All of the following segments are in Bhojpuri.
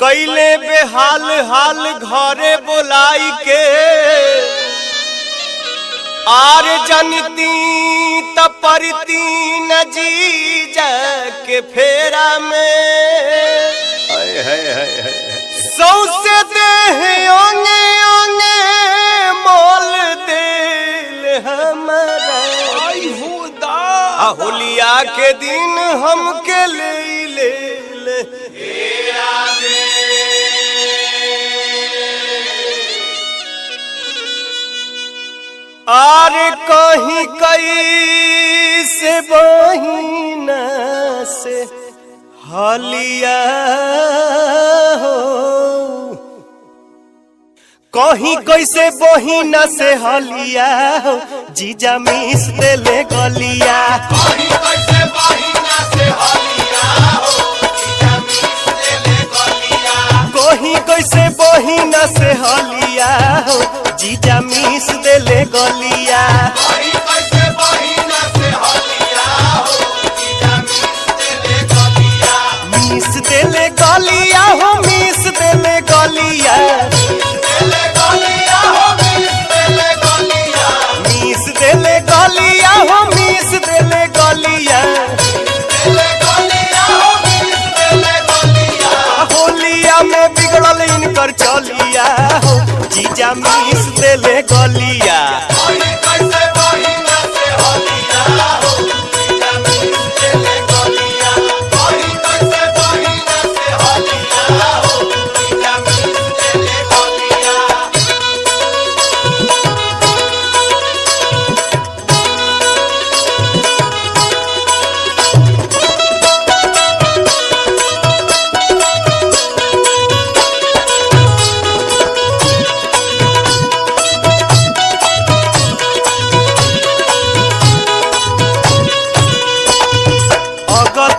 कैले बेहाल हाल घरे बोलाई के आर जनती तपरती न जीजा के फेरा में सौसे देह ओंगे ओंगे मोल दिल हमारा होलिया के दिन हमके ले आरे कहीं कई से बहिना से हलिया हो कहीं कैसे बहिना से हलिया हो जीजा मिस देले गलिया कहीं कैसे बहिना से हलिया हो जीजा मिस देले गलिया कहीं कैसे बहिना से हलिया हो जीजा मिस देले गलिया कहीं कैसे बहिना से हलिया हो जीजा मिस देले गलिया हो मिस देले गलिया होलिया में बिगड़ल इनकर चलिया हो जीजा मिस देले गलिया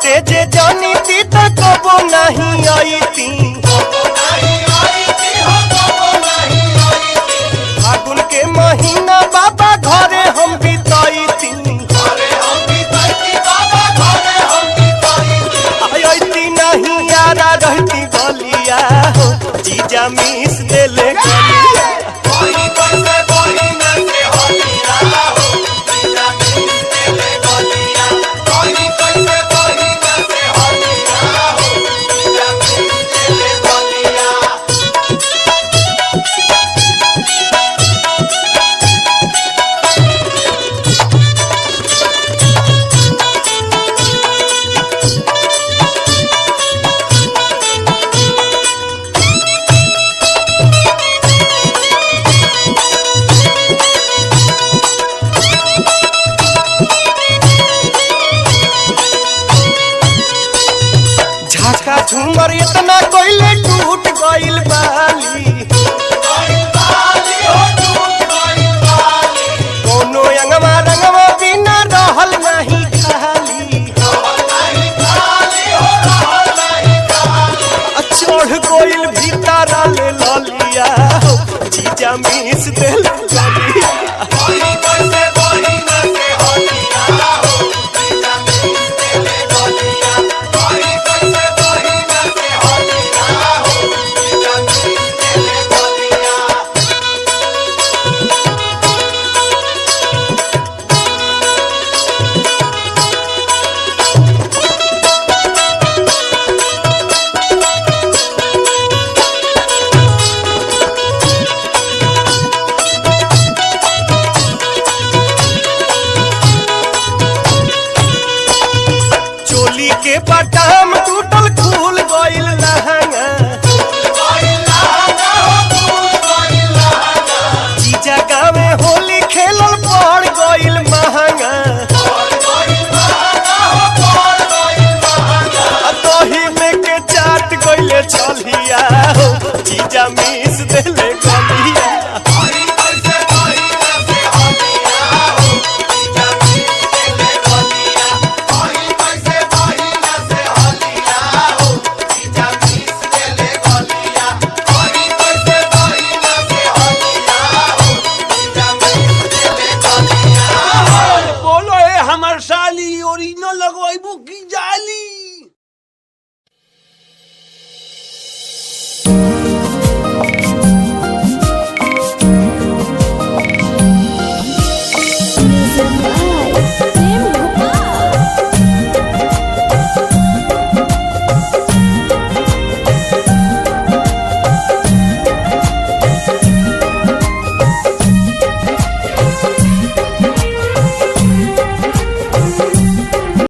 जे जानी थी तो कबो नहीं आई थी फागुन के महीना बाबा घरे हम बिताई थी आई नहीं यारा रहती गलिया हो जीजा मिस देले गलिया झूमर इतना कोइले टूट गइल बाली कोनो अंगवा रंगवा बिना रहल नहीं खाली चढ़ गइल भीतर ले ललिया जीजा मिस देल गलिया के बटाम टूटल खुल गइल लहंगा जीजा गावे होली खेलल पड़ गइल महंगा दही में के चाट गइले छलिया हो जीजा मिस देले गलिया ओरिजिनल लगवाइबू की जाली।